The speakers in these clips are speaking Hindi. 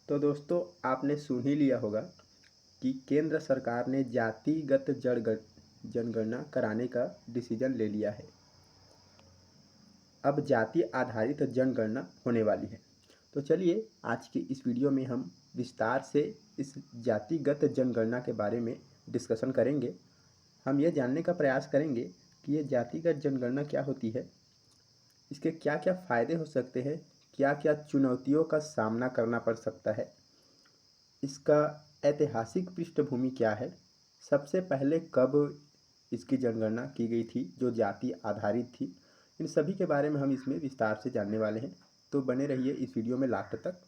तो दोस्तों, आपने सुन ही लिया होगा कि केंद्र सरकार ने जातिगत जनगणना कराने का डिसीजन ले लिया है। अब जाति आधारित जनगणना होने वाली है। तो चलिए आज की इस वीडियो में हम विस्तार से इस जातिगत जनगणना के बारे में डिस्कशन करेंगे। हम ये जानने का प्रयास करेंगे कि ये जातिगत जनगणना क्या होती है, इसके क्या क्या फ़ायदे हो सकते हैं, क्या क्या चुनौतियों का सामना करना पड़ सकता है, इसका ऐतिहासिक पृष्ठभूमि क्या है, सबसे पहले कब इसकी जनगणना की गई थी जो जाति आधारित थी। इन सभी के बारे में हम इसमें विस्तार से जानने वाले हैं। तो बने रहिए इस वीडियो में लास्ट तक।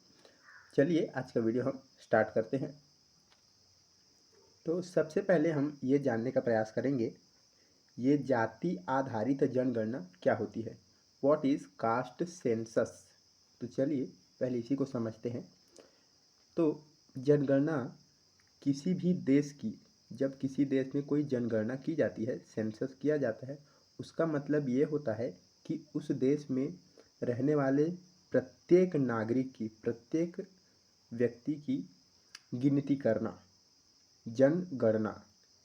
चलिए आज का वीडियो हम स्टार्ट करते हैं। तो सबसे पहले हम ये जानने का प्रयास करेंगे ये जाति आधारित जनगणना क्या होती है। What is caste census. तो चलिए पहले इसी को समझते हैं। तो जनगणना किसी भी देश की, जब किसी देश में कोई जनगणना की जाती है, सेंसस किया जाता है, उसका मतलब ये होता है कि उस देश में रहने वाले प्रत्येक नागरिक की, प्रत्येक व्यक्ति की गिनती करना। जनगणना,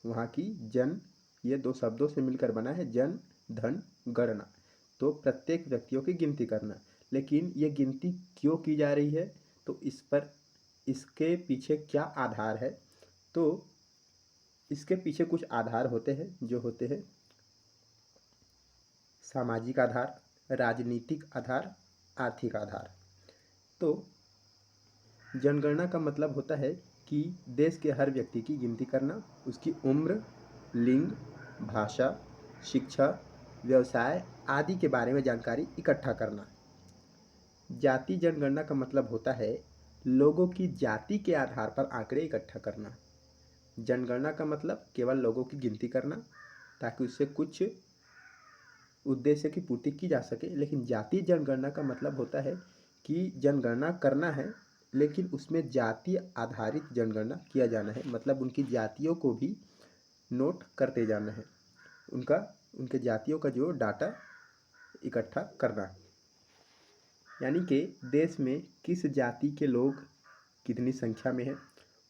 वहाँ की जन, ये दो शब्दों से मिलकर बना है, जन धन गणना। तो प्रत्येक व्यक्तियों की गिनती करना। लेकिन ये गिनती क्यों की जा रही है, तो इस पर, इसके पीछे क्या आधार है। तो इसके पीछे कुछ आधार होते हैं, जो होते हैं सामाजिक आधार, राजनीतिक आधार, आर्थिक आधार। तो जनगणना का मतलब होता है कि देश के हर व्यक्ति की गिनती करना, उसकी उम्र, लिंग, भाषा, शिक्षा, व्यवसाय आदि के बारे में जानकारी इकट्ठा करना। जाति जनगणना का मतलब होता है लोगों की जाति के आधार पर आंकड़े इकट्ठा करना। जनगणना का मतलब केवल लोगों की गिनती करना ताकि उससे कुछ उद्देश्य की पूर्ति की जा सके। लेकिन जाति जनगणना का मतलब होता है कि जनगणना करना है लेकिन उसमें जाति आधारित जनगणना किया जाना है, मतलब उनकी जातियों को भी नोट करते जाना है, उनके जातियों का जो डाटा इकट्ठा करना। यानी कि देश में किस जाति के लोग कितनी संख्या में हैं,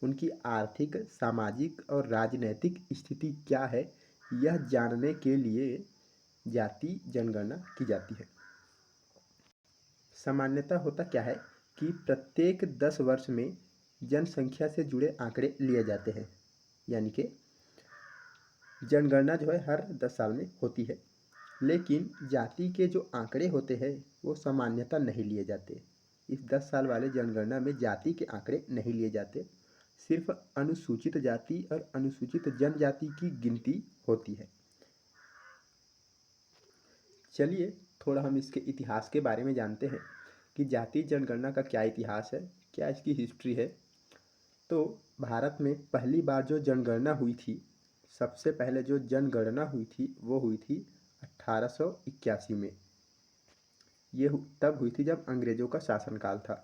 उनकी आर्थिक, सामाजिक और राजनैतिक स्थिति क्या है, यह जानने के लिए जाति जनगणना की जाती है। सामान्यतः होता क्या है कि प्रत्येक 10 वर्ष में जनसंख्या से जुड़े आंकड़े लिए जाते हैं। यानी कि जनगणना जो है हर 10 साल में होती है, लेकिन जाति के जो आंकड़े होते हैं वो सामान्यतः नहीं लिए जाते। इस 10 साल वाले जनगणना में जाति के आंकड़े नहीं लिए जाते, सिर्फ अनुसूचित जाति और अनुसूचित जनजाति की गिनती होती है। चलिए थोड़ा हम इसके इतिहास के बारे में जानते हैं कि जाति जनगणना का क्या इतिहास है, क्या इसकी हिस्ट्री है। तो भारत में पहली बार जो जनगणना हुई थी, सबसे पहले जो जनगणना हुई थी वो हुई थी 1881 में। ये तब हुई थी जब अंग्रेज़ों का शासनकाल था।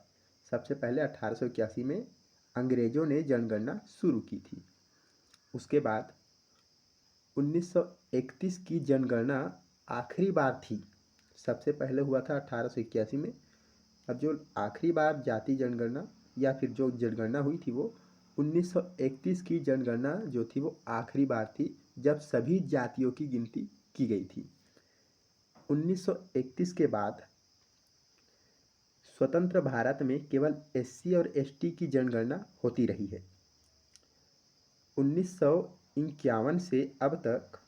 सबसे पहले 1881 में अंग्रेज़ों ने जनगणना शुरू की थी। उसके बाद 1931 की जनगणना आखिरी बार थी। सबसे पहले हुआ था 1881 में। अब जो आखिरी बार जाति जनगणना या फिर जो जनगणना हुई थी वो 1931 की जनगणना जो थी वो आखिरी बार थी जब सभी जातियों की गिनती की गई थी। 1931 के बाद स्वतंत्र भारत में केवल एससी और एसटी की जनगणना होती रही है। 1951 से अब तक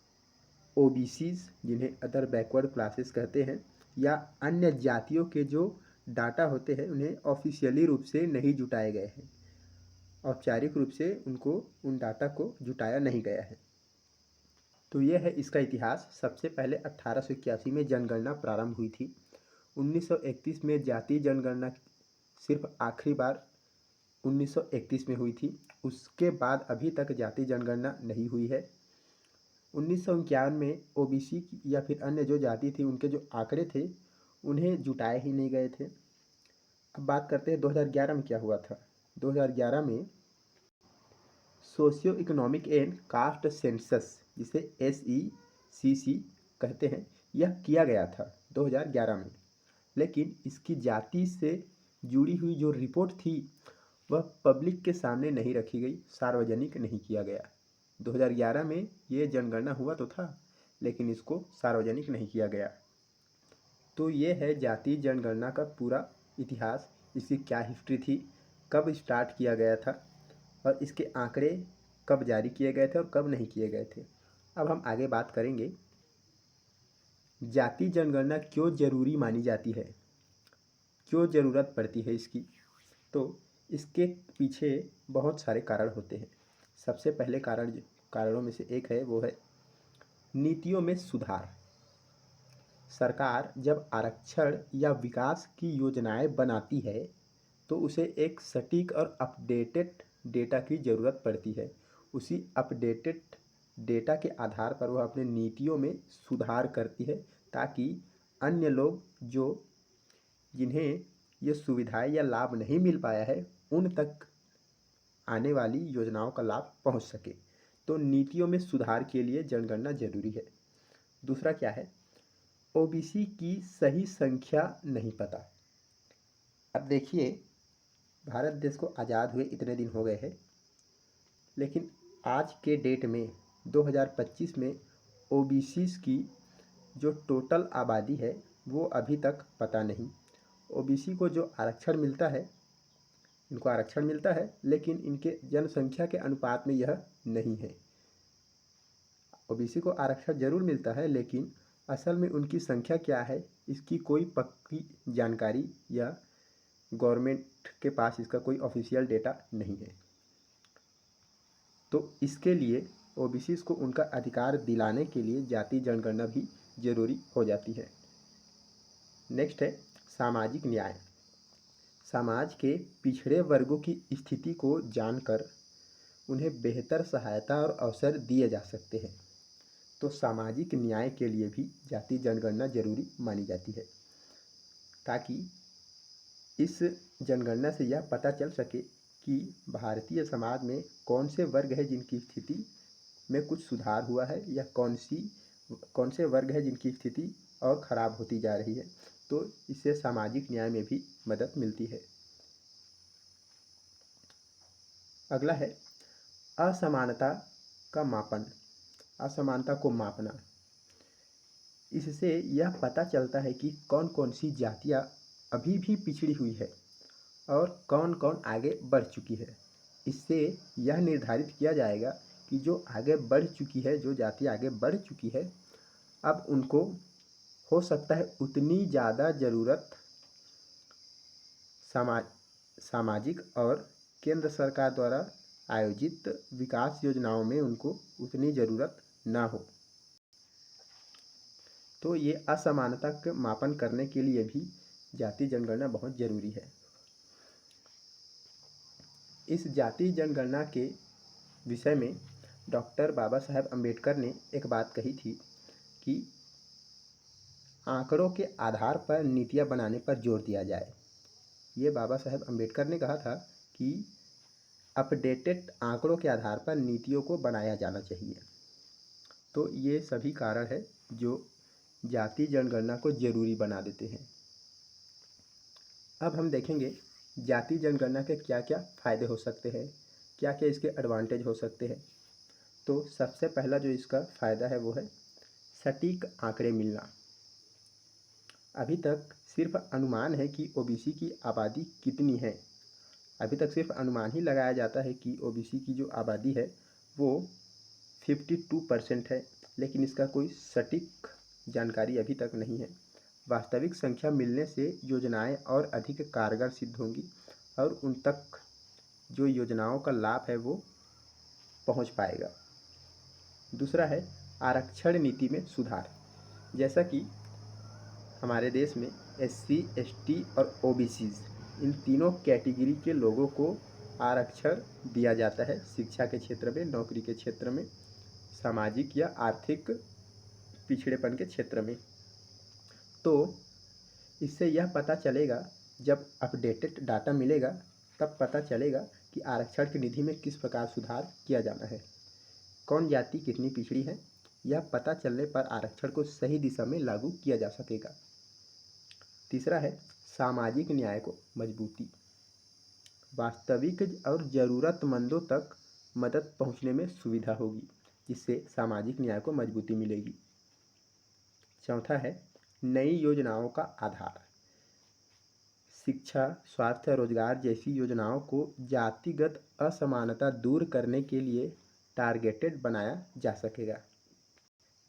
ओबीसीज, जिन्हें अदर बैकवर्ड क्लासेस कहते हैं, या अन्य जातियों के जो डाटा होते हैं उन्हें ऑफिशियली रूप से नहीं जुटाए गए हैं। औपचारिक रूप से उनको, उन डाटा को जुटाया नहीं गया है। तो यह है इसका इतिहास। सबसे पहले 1881 में जनगणना प्रारंभ हुई थी। 1931 में जाति जनगणना सिर्फ आखिरी बार 1931 में हुई थी। उसके बाद अभी तक जाति जनगणना नहीं हुई है। 1951 में ओबीसी या फिर अन्य जो जाति थी उनके जो आंकड़े थे उन्हें जुटाए ही नहीं गए थे। अब बात करते हैं 2011 में क्या हुआ था। 2011 में socio economic and caste census, जिसे SECC कहते हैं, यह किया गया था 2011 में। लेकिन इसकी जाति से जुड़ी हुई जो रिपोर्ट थी वह पब्लिक के सामने नहीं रखी गई, सार्वजनिक नहीं किया गया। 2011 में ये जनगणना हुआ तो था, लेकिन इसको सार्वजनिक नहीं किया गया। तो ये है जातीय जनगणना का पूरा इतिहास, इसकी क्या हिस्ट्री थी, कब स्टार्ट किया गया था और इसके आंकड़े कब जारी किए गए थे और कब नहीं किए गए थे। अब हम आगे बात करेंगे जातीय जनगणना क्यों ज़रूरी मानी जाती है, क्यों ज़रूरत पड़ती है इसकी। तो इसके पीछे बहुत सारे कारण होते हैं। सबसे पहले कारणों में से एक है वो है नीतियों में सुधार। सरकार जब आरक्षण या विकास की योजनाएं बनाती है तो उसे एक सटीक और अपडेटेड डेटा की ज़रूरत पड़ती है। उसी अपडेटेड डेटा के आधार पर वह अपने नीतियों में सुधार करती है, ताकि अन्य लोग जिन्हें ये सुविधाएं या लाभ नहीं मिल पाया है उन तक आने वाली योजनाओं का लाभ पहुंच सके। तो नीतियों में सुधार के लिए जनगणना जरूरी है। दूसरा क्या है, ओबीसी की सही संख्या नहीं पता। अब देखिए, भारत देश को आज़ाद हुए इतने दिन हो गए हैं, लेकिन आज के डेट में 2025 में ओबीसीज की जो टोटल आबादी है वो अभी तक पता नहीं। ओबीसी को जो आरक्षण मिलता है, इनको आरक्षण मिलता है, लेकिन इनके जनसंख्या के अनुपात में यह नहीं है। ओबीसी को आरक्षण जरूर मिलता है, लेकिन असल में उनकी संख्या क्या है इसकी कोई पक्की जानकारी या गवर्नमेंट के पास इसका कोई ऑफिशियल डेटा नहीं है। तो इसके लिए ओबीसी को उनका अधिकार दिलाने के लिए जातीय जनगणना भी जरूरी हो जाती है। नेक्स्ट है सामाजिक न्याय। समाज के पिछड़े वर्गों की स्थिति को जानकर उन्हें बेहतर सहायता और अवसर दिए जा सकते हैं। तो सामाजिक न्याय के लिए भी जातीय जनगणना जरूरी मानी जाती है, ताकि इस जनगणना से यह पता चल सके कि भारतीय समाज में कौन से वर्ग है जिनकी स्थिति में कुछ सुधार हुआ है या कौन से वर्ग है जिनकी स्थिति और ख़राब होती जा रही है। तो इससे सामाजिक न्याय में भी मदद मिलती है। अगला है असमानता का मापन, असमानता को मापना। इससे यह पता चलता है कि कौन कौन सी जातियाँ अभी भी पिछड़ी हुई है और कौन कौन आगे बढ़ चुकी है। इससे यह निर्धारित किया जाएगा कि जो आगे बढ़ चुकी है, जो जाति आगे बढ़ चुकी है, अब उनको हो सकता है उतनी ज़्यादा ज़रूरत सामाजिक और केंद्र सरकार द्वारा आयोजित विकास योजनाओं में उनको उतनी ज़रूरत ना हो। तो ये असमानता का मापन करने के लिए भी जातीय जनगणना बहुत ज़रूरी है। इस जातीय जनगणना के विषय में डॉक्टर बाबा साहेब अम्बेडकर ने एक बात कही थी कि आंकड़ों के आधार पर नीतियाँ बनाने पर जोर दिया जाए। ये बाबा साहेब अम्बेडकर ने कहा था कि अपडेटेड आंकड़ों के आधार पर नीतियों को बनाया जाना चाहिए। तो ये सभी कारण है जो जातीय जनगणना को ज़रूरी बना देते हैं। अब हम देखेंगे जातीय जनगणना के क्या क्या फ़ायदे हो सकते हैं, क्या क्या इसके एडवांटेज हो सकते हैं। तो सबसे पहला जो इसका फ़ायदा है वो है सटीक आंकड़े मिलना। अभी तक सिर्फ अनुमान है कि ओबीसी की आबादी कितनी है। अभी तक सिर्फ अनुमान ही लगाया जाता है कि ओबीसी की जो आबादी है वो 52% है, लेकिन इसका कोई सटीक जानकारी अभी तक नहीं है। वास्तविक संख्या मिलने से योजनाएं और अधिक कारगर सिद्ध होंगी और उन तक जो योजनाओं का लाभ है वो पहुंच पाएगा। दूसरा है आरक्षण नीति में सुधार। जैसा कि हमारे देश में एससी, एसटी और ओबीसीज, इन तीनों कैटेगरी के लोगों को आरक्षण दिया जाता है शिक्षा के क्षेत्र में, नौकरी के क्षेत्र में, सामाजिक या आर्थिक पिछड़ेपन के क्षेत्र में। तो इससे यह पता चलेगा, जब अपडेटेड डाटा मिलेगा तब पता चलेगा कि आरक्षण की निधि में किस प्रकार सुधार किया जाना है, कौन जाति कितनी पिछड़ी है। यह पता चलने पर आरक्षण को सही दिशा में लागू किया जा सकेगा। तीसरा है सामाजिक न्याय को मजबूती। वास्तविक और ज़रूरतमंदों तक मदद पहुंचने में सुविधा होगी, जिससे सामाजिक न्याय को मजबूती मिलेगी। चौथा है नई योजनाओं का आधार। शिक्षा, स्वास्थ्य, रोजगार जैसी योजनाओं को जातिगत असमानता दूर करने के लिए टारगेटेड बनाया जा सकेगा,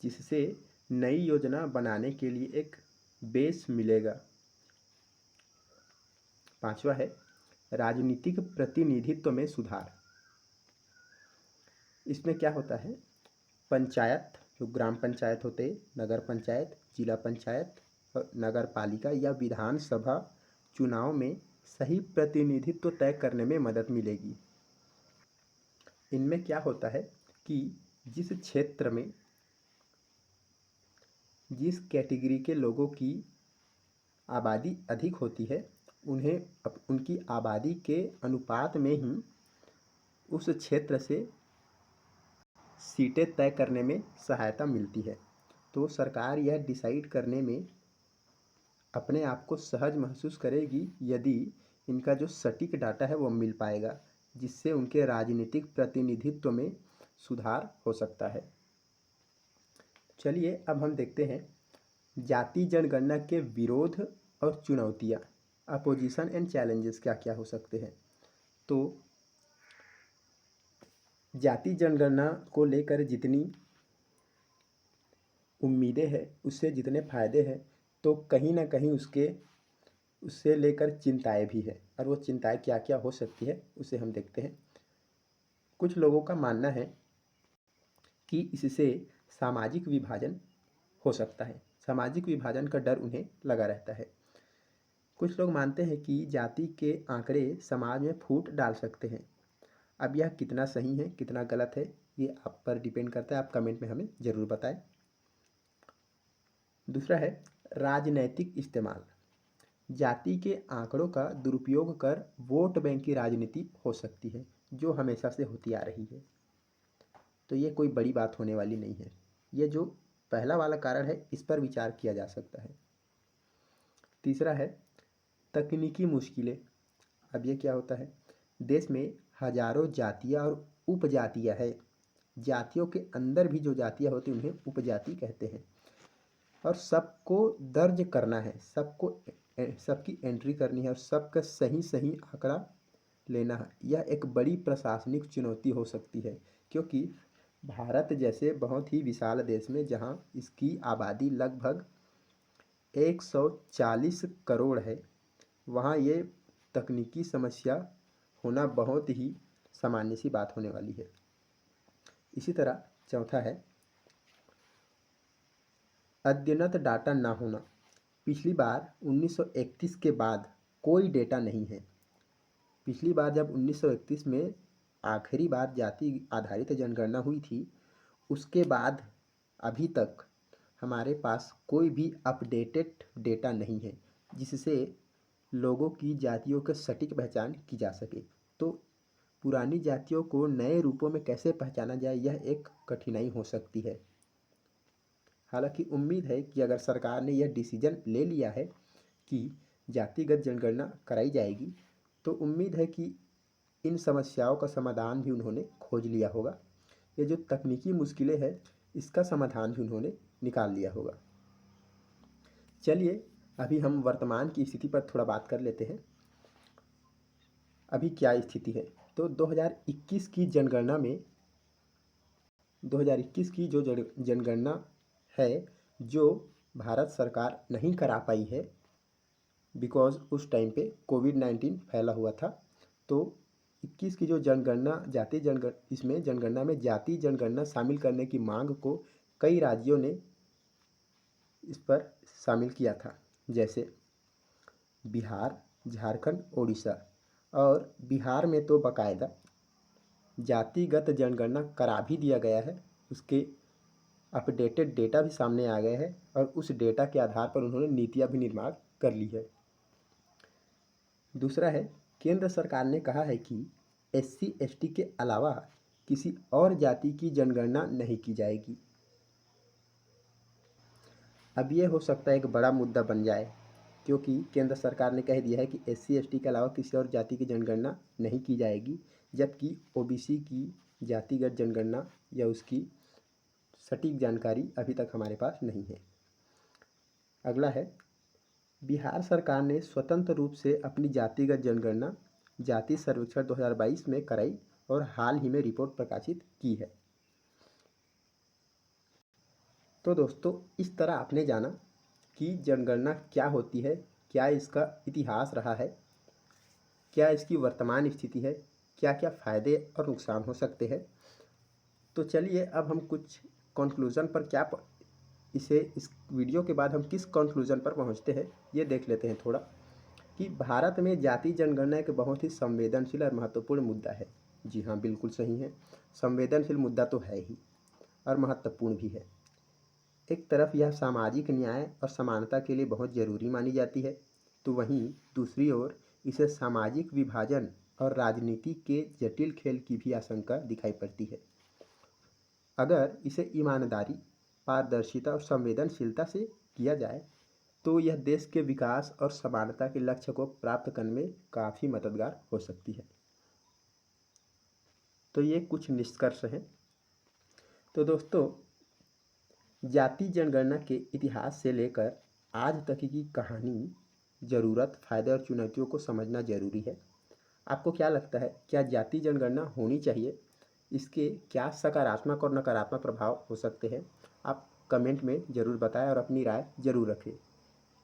जिससे नई योजना बनाने के लिए एक बेस मिलेगा। पांचवा है राजनीतिक प्रतिनिधित्व में सुधार। इसमें क्या होता है, पंचायत, जो ग्राम पंचायत होते, नगर पंचायत, जिला पंचायत और नगर पालिका या विधानसभा चुनाव में सही प्रतिनिधित्व तय करने में मदद मिलेगी। इनमें क्या होता है कि जिस क्षेत्र में जिस कैटेगरी के लोगों की आबादी अधिक होती है, उन्हें उनकी आबादी के अनुपात में ही उस क्षेत्र से सीटें तय करने में सहायता मिलती है। तो सरकार यह डिसाइड करने में अपने आप को सहज महसूस करेगी यदि इनका जो सटीक डाटा है वो मिल पाएगा, जिससे उनके राजनीतिक प्रतिनिधित्व में सुधार हो सकता है। चलिए अब हम देखते हैं जाति जनगणना के विरोध और चुनौतियाँ, अपोजिशन एंड चैलेंजेस क्या क्या हो सकते हैं। तो जाति जनगणना को लेकर जितनी उम्मीदें हैं, उससे जितने फायदे हैं, तो कहीं ना कहीं उससे लेकर चिंताएं भी है। और वो चिंताएं क्या क्या हो सकती है उसे हम देखते हैं। कुछ लोगों का मानना है कि इससे सामाजिक विभाजन हो सकता है, सामाजिक विभाजन का डर उन्हें लगा रहता है। कुछ लोग मानते हैं कि जाति के आंकड़े समाज में फूट डाल सकते हैं। अब यह कितना सही है कितना गलत है ये आप पर डिपेंड करता है, आप कमेंट में हमें ज़रूर बताएं। दूसरा है राजनैतिक इस्तेमाल। जाति के आंकड़ों का दुरुपयोग कर वोट बैंक की राजनीति हो सकती है, जो हमेशा से होती आ रही है। तो ये कोई बड़ी बात होने वाली नहीं है। ये जो पहला वाला कारण है इस पर विचार किया जा सकता है। तीसरा है तकनीकी मुश्किलें। अब ये क्या होता है, देश में हजारों जातियाँ और उपजातियाँ हैं। जातियों के अंदर भी जो जातियाँ होती हैं उन्हें उपजाति कहते हैं। और सबको दर्ज करना है, सबकी एंट्री करनी है और सबका सही सही आंकड़ा लेना है। यह एक बड़ी प्रशासनिक चुनौती हो सकती है, क्योंकि भारत जैसे बहुत ही विशाल देश में जहां इसकी आबादी लगभग 140 करोड़ है, वहां ये तकनीकी समस्या होना बहुत ही सामान्य सी बात होने वाली है। इसी तरह चौथा है अद्यतन डाटा ना होना। पिछली बार 1931 के बाद कोई डेटा नहीं है। पिछली बार जब 1931 में आखिरी बार जाति आधारित जनगणना हुई थी, उसके बाद अभी तक हमारे पास कोई भी अपडेटेड डेटा नहीं है जिससे लोगों की जातियों की सटीक पहचान की जा सके। तो पुरानी जातियों को नए रूपों में कैसे पहचाना जाए, यह एक कठिनाई हो सकती है। हालांकि उम्मीद है कि अगर सरकार ने यह डिसीजन ले लिया है कि जातिगत जनगणना कराई जाएगी, तो उम्मीद है कि इन समस्याओं का समाधान भी उन्होंने खोज लिया होगा। ये जो तकनीकी मुश्किलें हैं इसका समाधान भी उन्होंने निकाल लिया होगा। चलिए अभी हम वर्तमान की स्थिति पर थोड़ा बात कर लेते हैं। अभी क्या स्थिति है, तो 2021 की जनगणना में 2021 की जो जनगणना है, जो भारत सरकार नहीं करा पाई है बिकॉज उस टाइम पे कोविड-19 फैला हुआ था। तो 21 की जो जनगणना इसमें जनगणना में जाति जनगणना शामिल करने की मांग को कई राज्यों ने इस पर शामिल किया था, जैसे बिहार, झारखंड, उड़ीसा। और बिहार में तो बाकायदा जातिगत जनगणना करा भी दिया गया है, उसके अपडेटेड डेटा भी सामने आ गए हैं और उस डेटा के आधार पर उन्होंने नीतियाँ भी निर्माण कर ली है। दूसरा है केंद्र सरकार ने कहा है कि SC/ST के अलावा किसी और जाति की जनगणना नहीं की जाएगी। अब ये हो सकता है एक बड़ा मुद्दा बन जाए क्योंकि केंद्र सरकार ने कह दिया है कि SC/ST के अलावा किसी और जाति की जनगणना नहीं की जाएगी, जबकि OBC की जातिगत जनगणना या उसकी सटीक जानकारी अभी तक हमारे पास नहीं है। अगला है, बिहार सरकार ने स्वतंत्र रूप से अपनी जातिगत जनगणना जाति सर्वेक्षण 2022 में कराई और हाल ही में रिपोर्ट प्रकाशित की है। तो दोस्तों, इस तरह आपने जाना कि जनगणना क्या होती है, क्या इसका इतिहास रहा है, क्या इसकी वर्तमान स्थिति है, क्या क्या फ़ायदे और नुकसान हो सकते हैं। तो चलिए अब हम कुछ कंक्लूज़न पर इस वीडियो के बाद हम किस कंक्लूज़न पर पहुंचते हैं ये देख लेते हैं थोड़ा, कि भारत में जाति जनगणना एक बहुत ही संवेदनशील और महत्वपूर्ण मुद्दा है। जी हाँ, बिल्कुल सही है, संवेदनशील मुद्दा तो है ही और महत्वपूर्ण भी है। एक तरफ यह सामाजिक न्याय और समानता के लिए बहुत ज़रूरी मानी जाती है, तो वहीं दूसरी ओर इसे सामाजिक विभाजन और राजनीति के जटिल खेल की भी आशंका दिखाई पड़ती है। अगर इसे ईमानदारी, पारदर्शिता और संवेदनशीलता से किया जाए तो यह देश के विकास और समानता के लक्ष्य को प्राप्त करने में काफ़ी मददगार हो सकती है। तो ये कुछ निष्कर्ष हैं। तो दोस्तों, जाति जनगणना के इतिहास से लेकर आज तक की कहानी, ज़रूरत, फ़ायदे और चुनौतियों को समझना ज़रूरी है। आपको क्या लगता है, क्या जाति जनगणना होनी चाहिए? इसके क्या सकारात्मक और नकारात्मक प्रभाव हो सकते हैं? आप कमेंट में ज़रूर बताएं और अपनी राय ज़रूर रखें।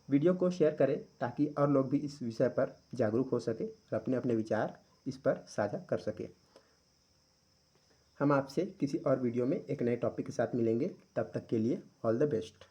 वीडियो को शेयर करें ताकि और लोग भी इस विषय पर जागरूक हो सके और अपने अपने विचार इस पर साझा कर सकें। हम आपसे किसी और वीडियो में एक नए टॉपिक के साथ मिलेंगे। तब तक के लिए ऑल द बेस्ट।